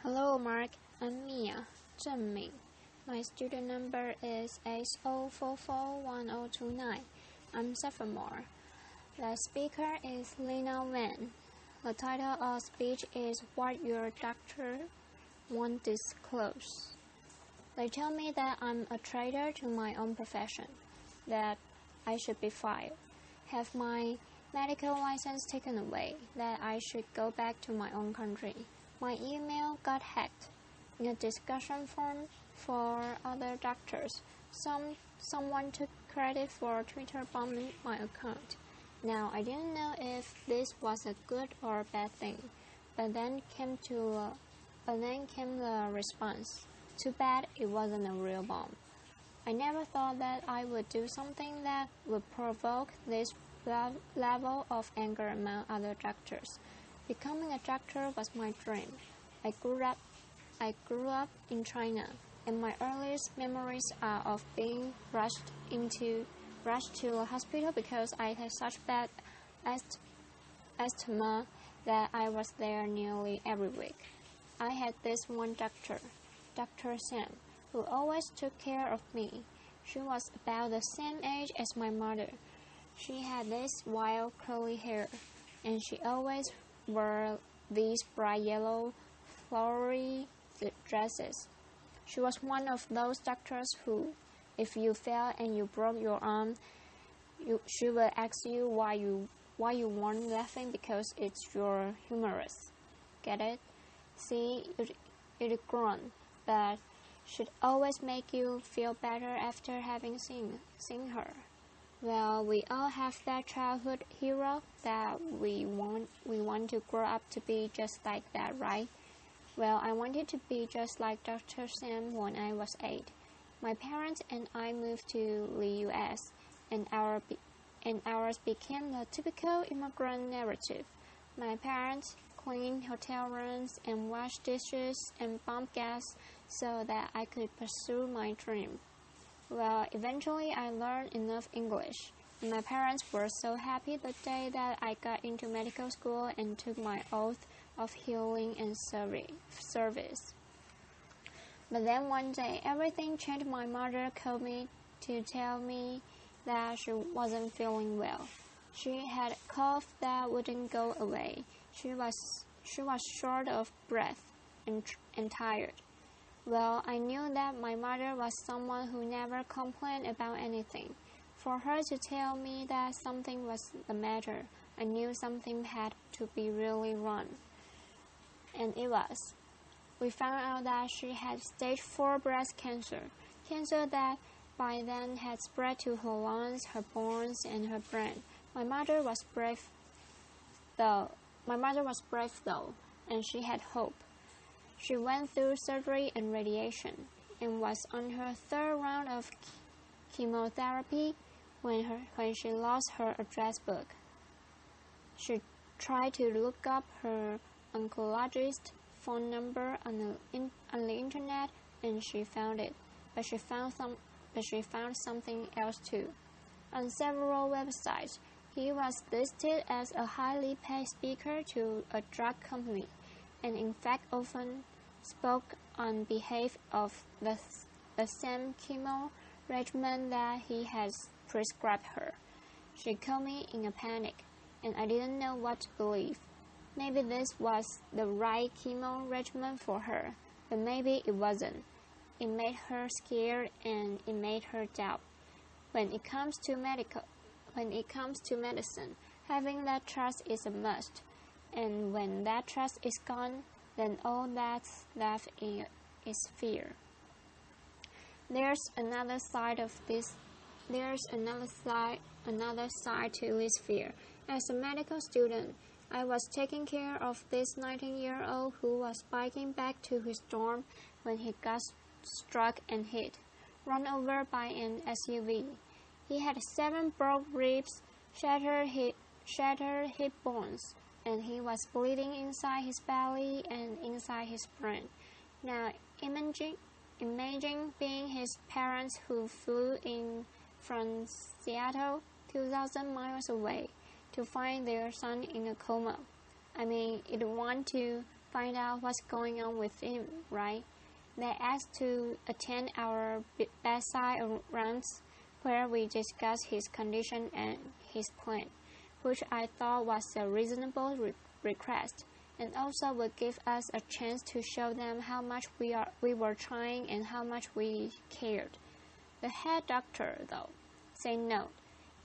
Hello Mark, I'm Mia Zhenming. My student number is S0441029. I'm sophomore. The speaker is Leana. The title of speech is What Your Doctor Won't Disclose. They tell me that I'm a traitor to my own profession, that I should be fired, have my medical license taken away, that I should go back to my own country. My email got hacked. In a discussion forum for other doctors, someone took credit for Twitter bombing my account. Now, I didn't know if this was a good or a bad thing, but then came the response. Too bad it wasn't a real bomb. I never thought that I would do something that would provoke this level of anger among other doctors. Becoming a doctor was my dream. I grew up in China, and my earliest memories are of being rushed to a hospital because I had such bad asthma that I was there nearly every week. I had this one doctor, Dr. Sam, who always took care of me. She was about the same age as my mother. She had this wild curly hair, and she always wore these bright yellow flowery dresses. She was one of those doctors who, if you fell and you broke your arm, she will ask you why you weren't laughing because it's your humerus. Get it? See, it grown, but she'd always make you feel better after having seen her. Well, we all have that childhood hero that we want to grow up to be just like that, right? Well, I wanted to be just like Dr. Sam when I was 8. My parents and I moved to the U.S., and ours became the typical immigrant narrative. My parents cleaned hotel rooms and washed dishes and pumped gas so that I could pursue my dream. Well, eventually I learned enough English, and my parents were so happy the day that I got into medical school and took my oath of healing and service. But then one day, everything changed. My mother called me to tell me that she wasn't feeling well. She had a cough that wouldn't go away. She was short of breath and tired. Well, I knew that my mother was someone who never complained about anything. For her to tell me that something was the matter, I knew something had to be really wrong. And it was. We found out that she had stage 4 breast cancer that by then had spread to her lungs, her bones, and her brain. My mother was brave though, and she had hope. She went through surgery and radiation, and was on her 3rd round of chemotherapy when she lost her address book. She tried to look up her oncologist phone number on the internet, and she found it, but she found something else too. On several websites, he was listed as a highly paid speaker to a drug company, and in fact often spoke on behalf of the same chemo regimen that he has prescribed her. She called me in a panic, and I didn't know what to believe. Maybe this was the right chemo regimen for her, but maybe it wasn't. It made her scared, and it made her doubt. When it comes to medicine, having that trust is a must, and when that trust is gone, then all that's left is fear. There's another side to this fear. As a medical student, I was taking care of this 19-year-old who was biking back to his dorm when he got struck and run over by an SUV. He had 7 broke ribs, shattered hip bones, and he was bleeding inside his belly and inside his brain. Now, imagine being his parents who flew in from Seattle 2,000 miles away to find their son in a coma. I mean, you'd want to find out what's going on with him, right? They asked to attend our bedside rounds, where we discussed his condition and his plan, which I thought was a reasonable request, and also would give us a chance to show them how much we were trying and how much we cared. The head doctor, though, said no.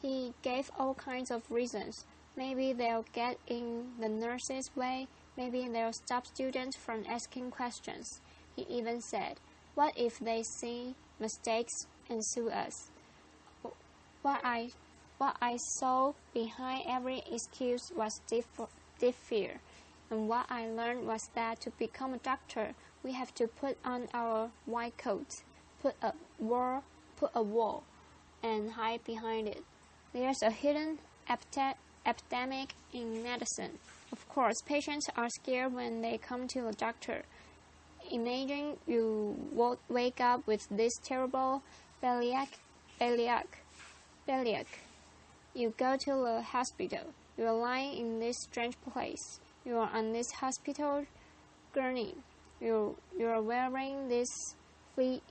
He gave all kinds of reasons. Maybe they'll get in the nurse's way. Maybe they'll stop students from asking questions. He even said, "What if they see mistakes and sue us?" What I saw behind every excuse was deep fear. And what I learned was that to become a doctor, we have to put on our white coats, put a wall, and hide behind it. There's a hidden epidemic in medicine. Of course, patients are scared when they come to a doctor. Imagine you wake up with this terrible bellyache. You go to the hospital. You are lying in this strange place. You are on this hospital gurney. You are wearing this fleeing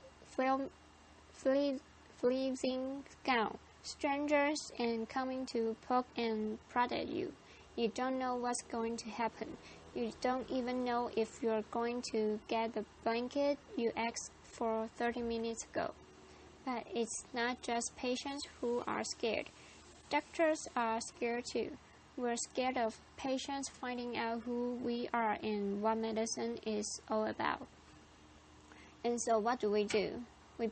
gown. Strangers and coming to poke and prod at you. You don't know what's going to happen. You don't even know if you're going to get the blanket you asked for 30 minutes ago. But it's not just patients who are scared. Doctors are scared too. We're scared of patients finding out who we are and what medicine is all about. And so what do? We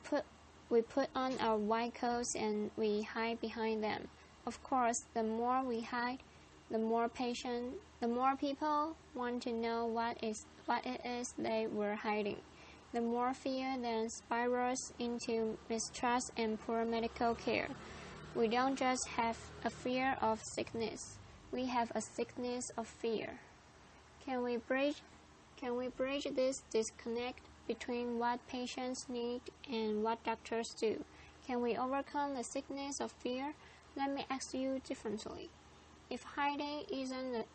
put on our white coats and we hide behind them. Of course, the more we hide, the more people want to know what it is they were hiding. The more fear then spirals into mistrust and poor medical care. We don't just have a fear of sickness. We have a sickness of fear. Can we bridge this disconnect between what patients need and what doctors do? Can we overcome the sickness of fear? Let me ask you differently. If hiding isn't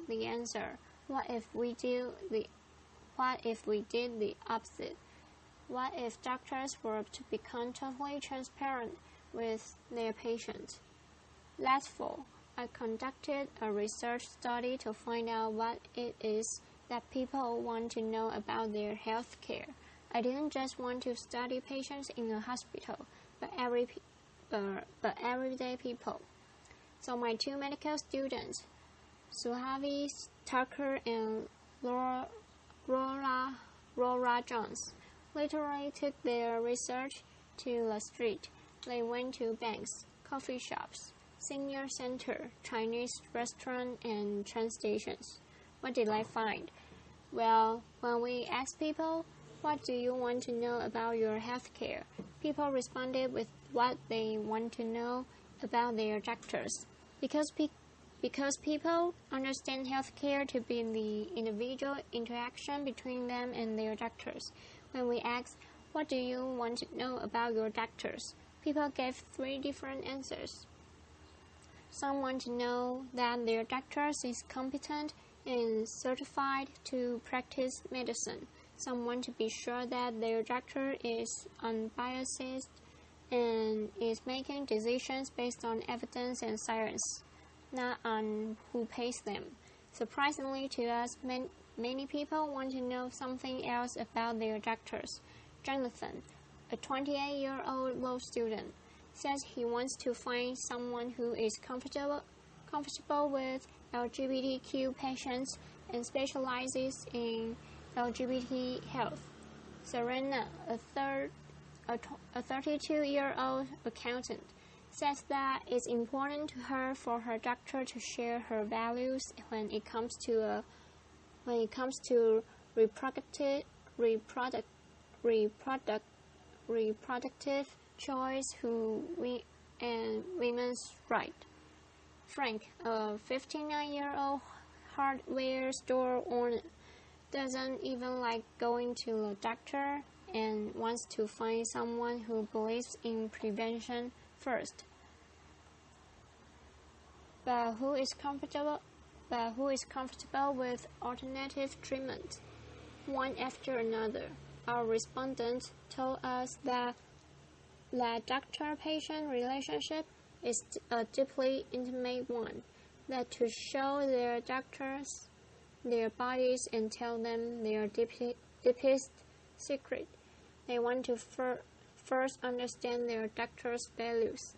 the answer, what if we did the opposite? What if doctors were to become totally transparent with their patients? Last fall, I conducted a research study to find out what it is that people want to know about their health care. I didn't just want to study patients in a hospital, but everyday people. So my two medical students, Suhavi Tucker and Laura Jones, literally took their research to the street. They went to banks, coffee shops, senior center, Chinese restaurant, and train stations. What did I find? Well, when we asked people, what do you want to know about your health care? People responded with what they want to know about their doctors. Because people understand healthcare to be the individual interaction between them and their doctors. When we asked, what do you want to know about your doctors? People gave 3 different answers. Some want to know that their doctor is competent and certified to practice medicine. Some want to be sure that their doctor is unbiased and is making decisions based on evidence and science, not on who pays them. Surprisingly to us, many people want to know something else about their doctors. Jonathan, a 28-year-old law student, says he wants to find someone who is comfortable with LGBTQ patients and specializes in LGBT health. Serena, a 32-year-old accountant, says that it's important to her for her doctor to share her values when it comes to reproductive choice and women's rights. Frank, a 59-year-old hardware store owner, doesn't even like going to the doctor and wants to find someone who believes in prevention first, but who is comfortable but who is comfortable with alternative treatment. One after another, our respondents told us that the doctor-patient relationship is a deeply intimate one, that to show their doctors their bodies and tell them their deepest secret, they want to first understand their doctor's values.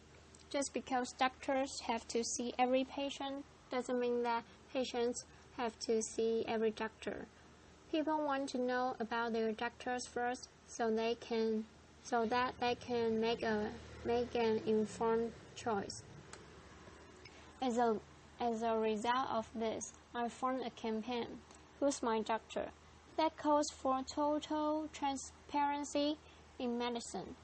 Just because doctors have to see every patient doesn't mean that patients have to see every doctor. People want to know about their doctors first so that they can make an informed choice. As a result of this, I formed a campaign, Who's My Doctor?, that calls for total transparency in medicine.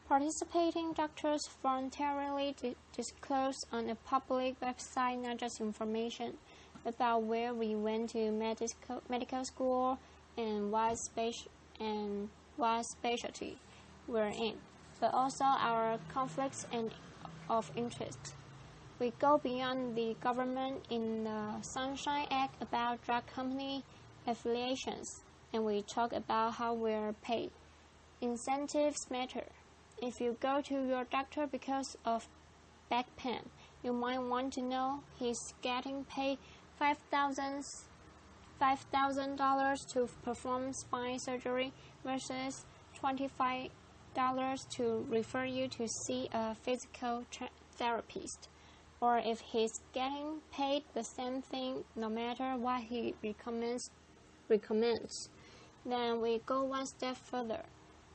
Participating doctors voluntarily disclose on a public website not just information about where we went to medical school and what specialty we're in, but also our conflicts of interest. We go beyond the government in the Sunshine Act about drug company affiliations, and we talk about how we're paid. Incentives matter. If you go to your doctor because of back pain, you might want to know he's getting paid $5,000 to perform spine surgery versus $25 to refer you to see a physical therapist, or if he's getting paid the same thing no matter what he recommends, then we go one step further.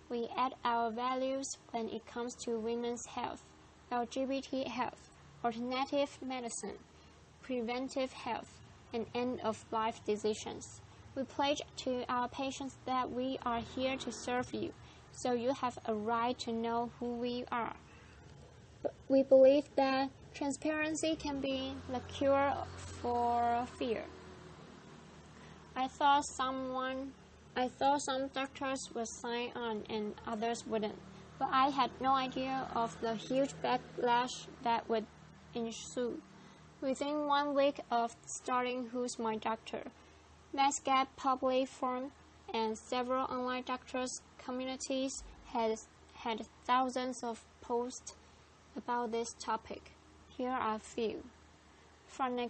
We add our values when it comes to women's health, LGBT health, alternative medicine, preventive health, and end-of-life decisions. We pledge to our patients that we are here to serve you, so you have a right to know who we are. We believe that transparency can be the cure for fear. I thought some doctors would sign on and others wouldn't, but I had no idea of the huge backlash that would ensue. Within 1 week of starting Who's My Doctor, Medscape publicly formed, and several online doctors' communities had thousands of posts about this topic. Here are a few. From a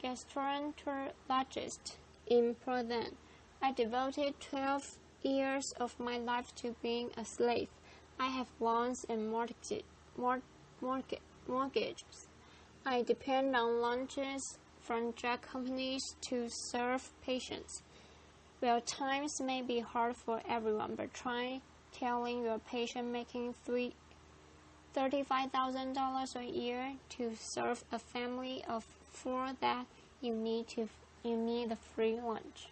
gastroenterologist in Portland, I devoted 12 years of my life to being a slave. I have loans and mortgages. I depend on lunches from drug companies to serve patients. Well, times may be hard for everyone, but try telling your patient making $35,000 a year to serve a family of 4 that you need a free lunch.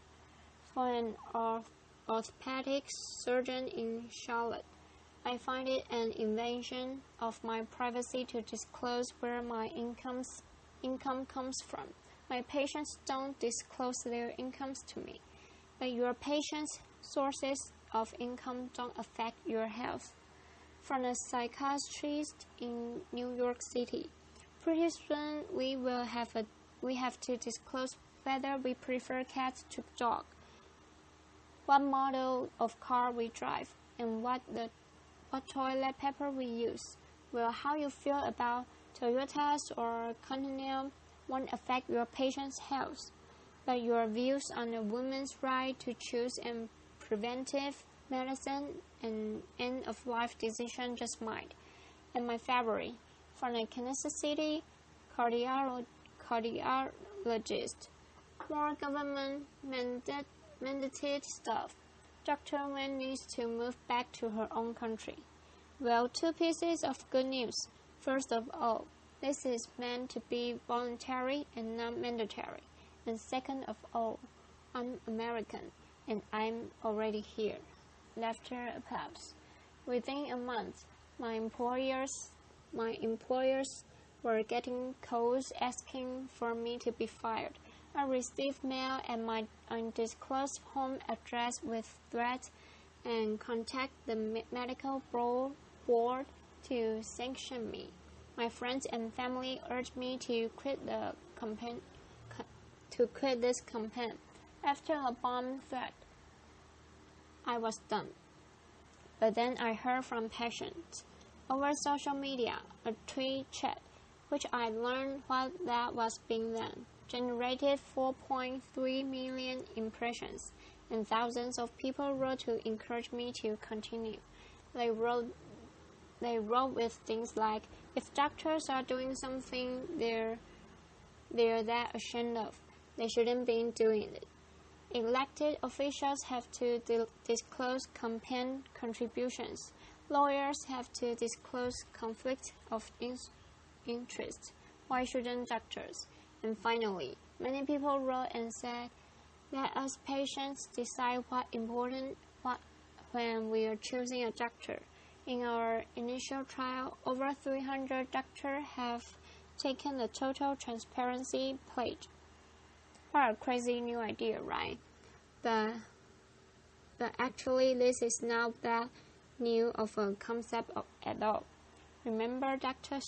For an orthopedic surgeon in Charlotte, I find it an invasion of my privacy to disclose where my income comes from. My patients don't disclose their incomes to me, but your patients' sources of income don't affect your health. From a psychiatrist in New York City, pretty soon we have to disclose whether we prefer cats to dogs, what model of car we drive, and what toilet paper we use. Well, how you feel about Toyotas or Continental won't affect your patient's health, but your views on a woman's right to choose and preventive medicine and end-of-life decision just might. And my favorite, from a Kansas City cardiologist, more government-mandated stuff. Dr. Wen needs to move back to her own country. Well, 2 pieces of good news. First of all, this is meant to be voluntary and not mandatory. And second of all, I'm American, and I'm already here. After a pause. Within a month, my employers were getting calls asking for me to be fired. I received mail at my undisclosed home address with threats and contact the medical board to sanction me. My friends and family urged me to quit this campaign. After a bomb threat, I was done. But then I heard from patients over social media, a tweet chat, which I learned what that was being done, generated 4.3 million impressions, and thousands of people wrote to encourage me to continue. They wrote with things like, if doctors are doing something they're that ashamed of, they shouldn't be doing it. Elected officials have to disclose campaign contributions. Lawyers have to disclose conflicts of interest. Why shouldn't doctors? And finally, many people wrote and said, let us patients decide what's important when we are choosing a doctor. In our initial trial, over 300 doctors have taken the total transparency pledge. What a crazy new idea, right? But actually, this is not that new of a concept at all. Remember Dr.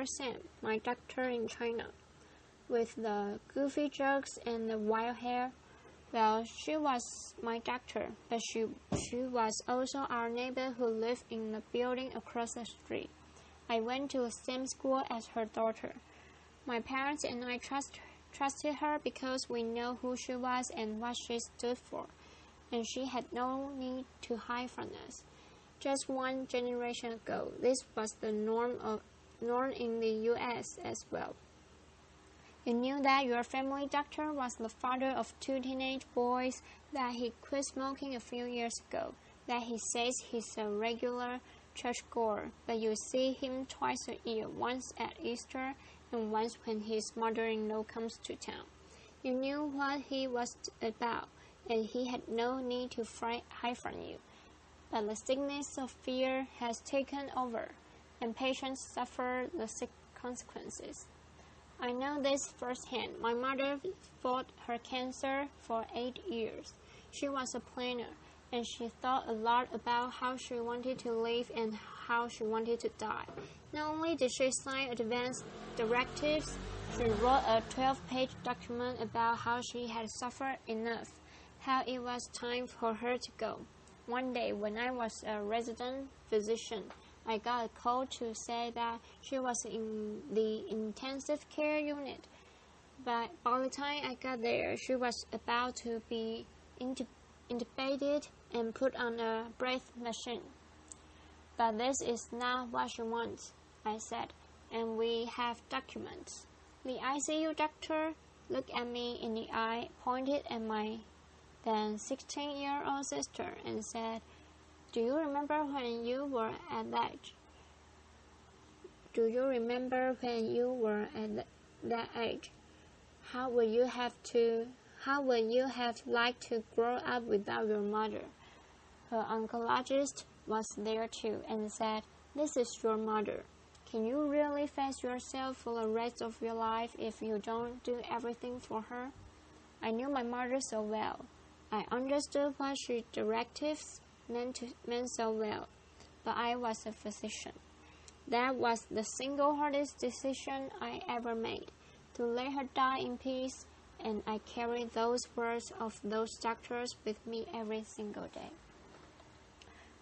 Sam, my doctor in China, with the goofy jokes and the wild hair? Well, she was my doctor, but she was also our neighbor who lived in the building across the street. I went to the same school as her daughter. My parents and I trusted her because we know who she was and what she stood for, and she had no need to hide from us. Just one generation ago, this was the norm in the U.S. as well. You knew that your family doctor was the father of 2 teenage boys, that he quit smoking a few years ago, that he says he's a regular churchgoer, but you see him twice a year, once at Easter and once when his mother-in-law comes to town. You knew what he was about, and he had no need to hide from you. But the sickness of fear has taken over, and patients suffer the consequences. I know this firsthand. My mother fought her cancer for 8 years. She was a planner, and she thought a lot about how she wanted to live and how she wanted to die. Not only did she sign advance directives, she wrote a 12-page document about how she had suffered enough, how it was time for her to go. One day, when I was a resident physician, I got a call to say that she was in the intensive care unit. But by the time I got there, she was about to be intubated and put on a breath machine. But this is not what she wants, I said, and we have documents. The ICU doctor looked at me in the eye, pointed at my then 16-year-old sister, and said, Do you remember when you were at that age? How would you have liked to grow up without your mother? Her oncologist was there too and said, This is your mother. Can you really face yourself for the rest of your life if you don't do everything for her? I knew my mother so well. I understood what she directives meant so well, but I was a physician. That was the single hardest decision I ever made, to let her die in peace, and I carry those words of those doctors with me every single day.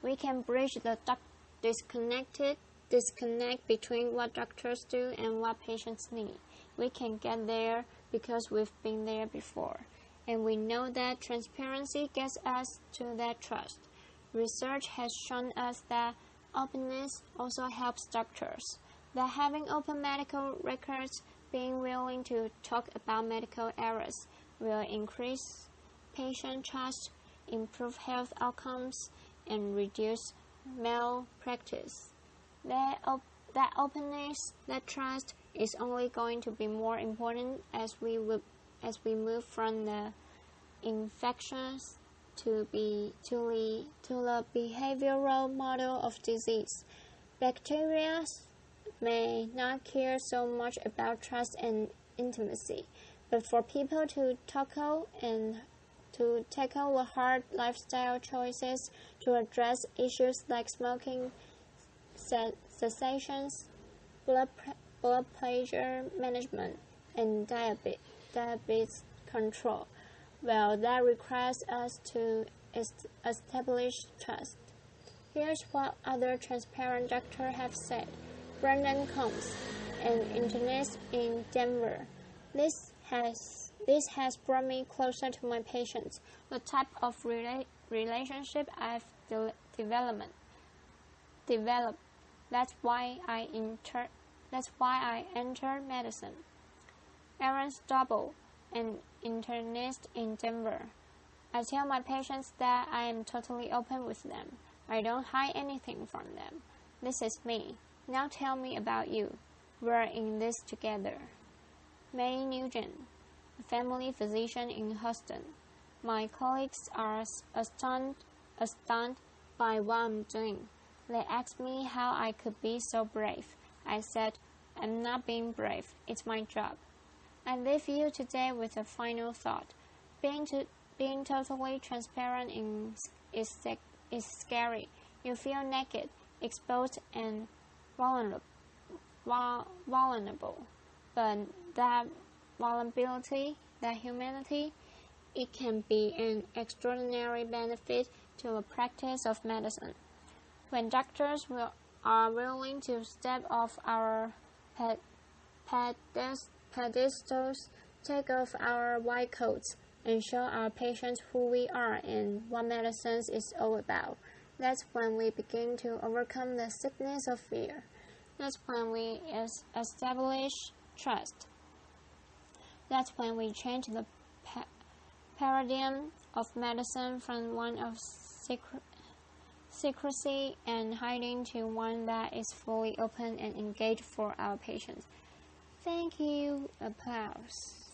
We can bridge the disconnect between what doctors do and what patients need. We can get there because we've been there before, and we know that transparency gets us to that trust. Research has shown us that openness also helps doctors, that having open medical records, being willing to talk about medical errors, will increase patient trust, improve health outcomes, and reduce malpractice. That openness, that trust, is only going to be more important as we move from the infectious to the behavioral model of disease. Bacteria may not care so much about trust and intimacy, but for people to tackle the hard lifestyle choices, to address issues like smoking cessations, blood, blood pressure management, and diabetes control. Well, that requires us to establish trust. Here's what other transparent doctors have said. Brandon Combs, an internist in Denver. This has brought me closer to my patients. The type of relationship I've developed. That's why I entered medicine. Aaron Stubble, an internist in Denver. I tell my patients that I am totally open with them. I don't hide anything from them. This is me. Now tell me about you. We're in this together. May Nugent, a family physician in Houston. My colleagues are astounded by what I'm doing. They asked me how I could be so brave. I said, I'm not being brave. It's my job. I leave you today with a final thought. Being totally transparent is scary. You feel naked, exposed, and vulnerable. But that vulnerability, that humanity, it can be an extraordinary benefit to the practice of medicine. When doctors are willing to step off our pedestals, take off our white coats, and show our patients who we are and what medicine is all about, that's when we begin to overcome the sickness of fear. That's when we establish trust. That's when we change the paradigm of medicine from one of secrecy and hiding to one that is fully open and engaged for our patients. Thank you. Applause.